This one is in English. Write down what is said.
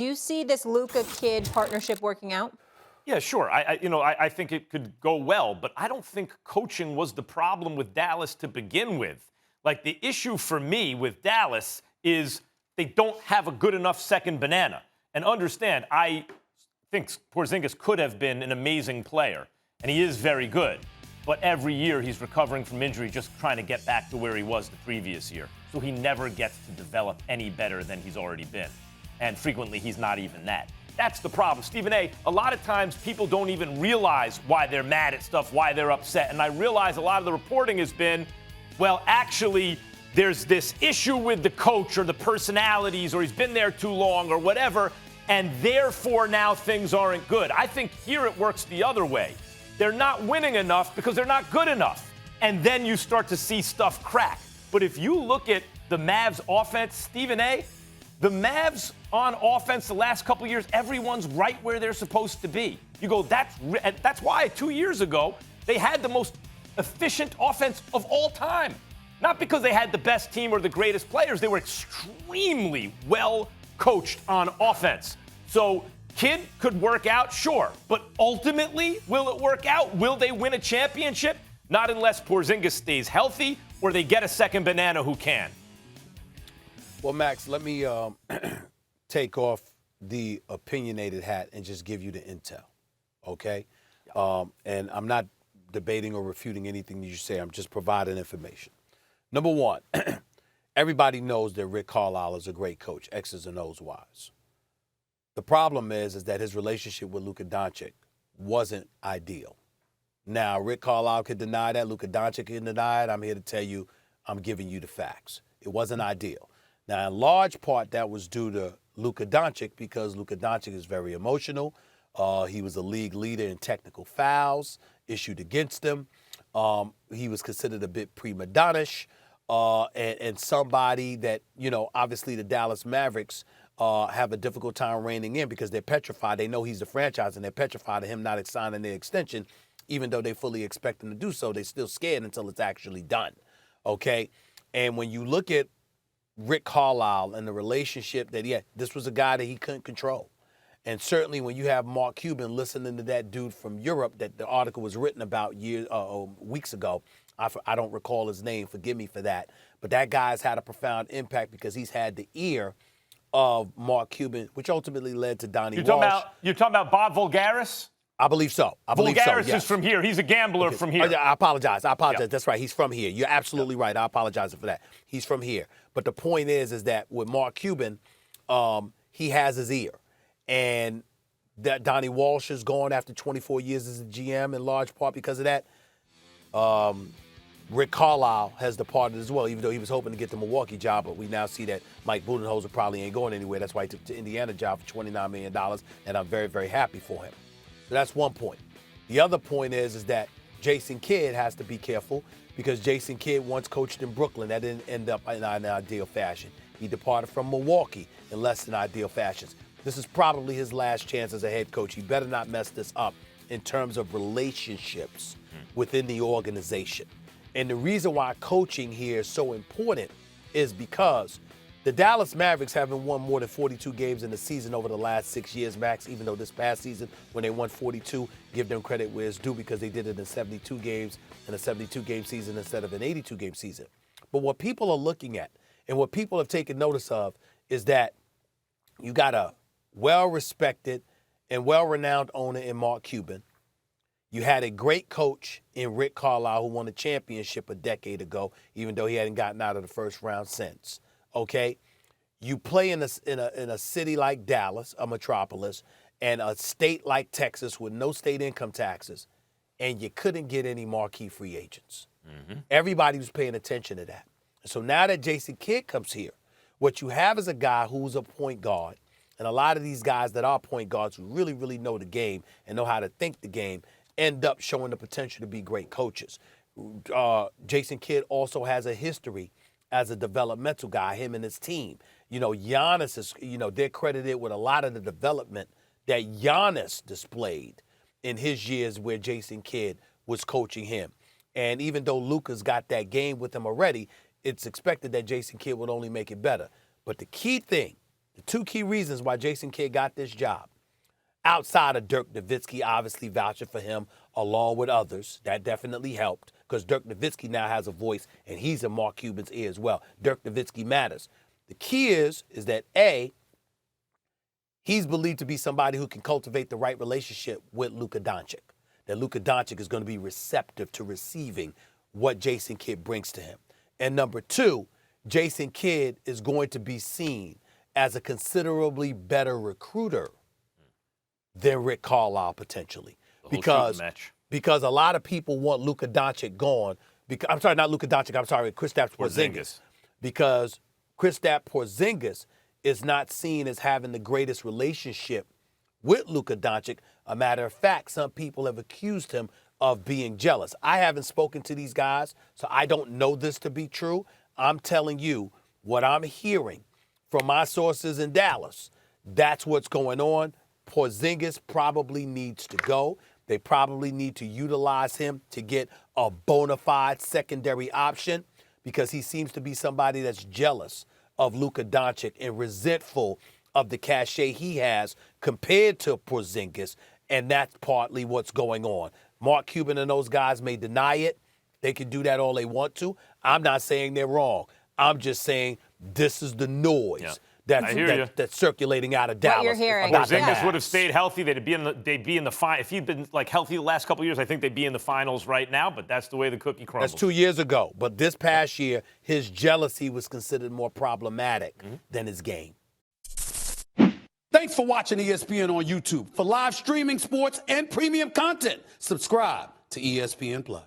Do you see this Luka Kidd partnership working out? Yeah, sure. I think it could go well, but I don't think coaching was the problem with Dallas to begin with. Like, the issue for me with Dallas is they don't have a good enough second banana. And understand, I think Porzingis could have been an amazing player, and he is very good. But every year he's recovering from injury, just trying to get back to where he was the previous year. So he never gets to develop any better than he's already been. And frequently he's not even that. That's the problem. Stephen A., a lot of times people don't even realize why they're mad at stuff, why they're upset. And I realize a lot of the reporting has been, well, actually, there's this issue with the coach or the personalities or he's been there too long or whatever, and therefore now things aren't good. I think here it works the other way. They're not winning enough because they're not good enough. And then you start to see stuff crack. But if you look at the Mavs offense, Stephen A., the Mavs on offense the last couple of years, everyone's right where they're supposed to be. You go, that's why 2 years ago they had the most efficient offense of all time. Not because they had the best team or the greatest players. They were extremely well coached on offense. So Kidd could work out, sure. But ultimately, will it work out? Will they win a championship? Not unless Porzingis stays healthy or they get a second banana who can. Well, Max, let me take off the opinionated hat and just give you the intel, okay? And I'm not debating or refuting anything that you say. I'm just providing information. Number one, everybody knows that Rick Carlisle is a great coach, X's and O's wise. The problem is that his relationship with Luka Doncic wasn't ideal. Now, Rick Carlisle could deny that. Luka Doncic can deny it. I'm here to tell you, I'm giving you the facts. It wasn't ideal. Now, in large part, that was due to Luka Doncic because Luka Doncic is very emotional. He was a league leader in technical fouls issued against him. He was considered a bit prima donna-ish and somebody that, obviously the Dallas Mavericks have a difficult time reining in because they're petrified. They know he's the franchise, and they're petrified of him not signing their extension. Even though they fully expect him to do so, they're still scared until it's actually done, okay? And when you look at Rick Carlisle and the relationship that he had, this was a guy that he couldn't control. And certainly when you have Mark Cuban listening to that dude from Europe that the article was written about weeks ago, I don't recall his name, forgive me for that, but that guy's had a profound impact because he's had the ear of Mark Cuban, which ultimately led to Donnie Walsh. You're talking about Bob Voulgaris? I believe so. Voulgaris yes. is from here. He's a gambler from here. I apologize. Yeah. That's right. He's from here. You're absolutely right. I apologize for that. He's from here. But the point is that with Mark Cuban, he has his ear. And that Donnie Walsh is gone after 24 years as a GM in large part because of that. Rick Carlisle has departed as well, even though he was hoping to get the Milwaukee job. But we now see that Mike Budenholzer probably ain't going anywhere. That's why he took the Indiana job for $29 million. And I'm very, very happy for him. So that's one point. The other point is that Jason Kidd has to be careful because Jason Kidd once coached in Brooklyn. That didn't end up in an ideal fashion. He departed from Milwaukee in less than ideal fashions. This is probably his last chance as a head coach. He better not mess this up in terms of relationships within the organization. And the reason why coaching here is so important is because the Dallas Mavericks haven't won more than 42 games in the season over the last 6 years, Max, even though this past season, when they won 42, give them credit where it's due because they did it in 72 games in a 72-game season instead of an 82-game season. But what people are looking at and what people have taken notice of is that you got a well-respected and well-renowned owner in Mark Cuban. You had a great coach in Rick Carlisle who won a championship a decade ago, even though he hadn't gotten out of the first round since. Okay, you play in a city like Dallas, a metropolis, and a state like Texas with no state income taxes, and you couldn't get any marquee free agents. Everybody was paying attention to that. So now that Jason Kidd comes here, what you have is a guy who's a point guard, and a lot of these guys that are point guards who really, really know the game and know how to think the game end up showing the potential to be great coaches. Jason Kidd also has a history as a developmental guy, him and his team. Giannis is, they're credited with a lot of the development that Giannis displayed in his years where Jason Kidd was coaching him. And even though Luka's got that game with him already, it's expected that Jason Kidd would only make it better. But the key thing The two key reasons why Jason Kidd got this job, outside of Dirk Nowitzki obviously vouching for him along with others, that definitely helped because Dirk Nowitzki now has a voice and he's in Mark Cuban's ear as well. Dirk Nowitzki matters. The key is that A, he's believed to be somebody who can cultivate the right relationship with Luka Doncic. That Luka Doncic is going to be receptive to receiving what Jason Kidd brings to him. And number two, Jason Kidd is going to be seen as a considerably better recruiter than Rick Carlisle potentially. Because a lot of people want Luka Doncic gone. I'm sorry, not Luka Doncic, I'm sorry, Kristaps Porzingis. Because Kristaps Porzingis is not seen as having the greatest relationship with Luka Doncic. A matter of fact, some people have accused him of being jealous. I haven't spoken to these guys, so I don't know this to be true. I'm telling you what I'm hearing from my sources in Dallas. That's what's going on. Porzingis probably needs to go. They probably need to utilize him to get a bona fide secondary option because he seems to be somebody that's jealous of Luka Doncic and resentful of the cachet he has compared to Porzingis, and that's partly what's going on. Mark Cuban and those guys may deny it. They can do that all they want to. I'm not saying they're wrong. I'm just saying this is the noise that's circulating out of Dallas. What you're hearing. Porzingis would have stayed healthy. They'd be in the final. If he'd been healthy the last couple of years, I think they'd be in the finals right now. But that's the way the cookie crumbles. That's 2 years ago. But this past year, his jealousy was considered more problematic than his game. Thanks for watching ESPN on YouTube. For live streaming sports and premium content, subscribe to ESPN+.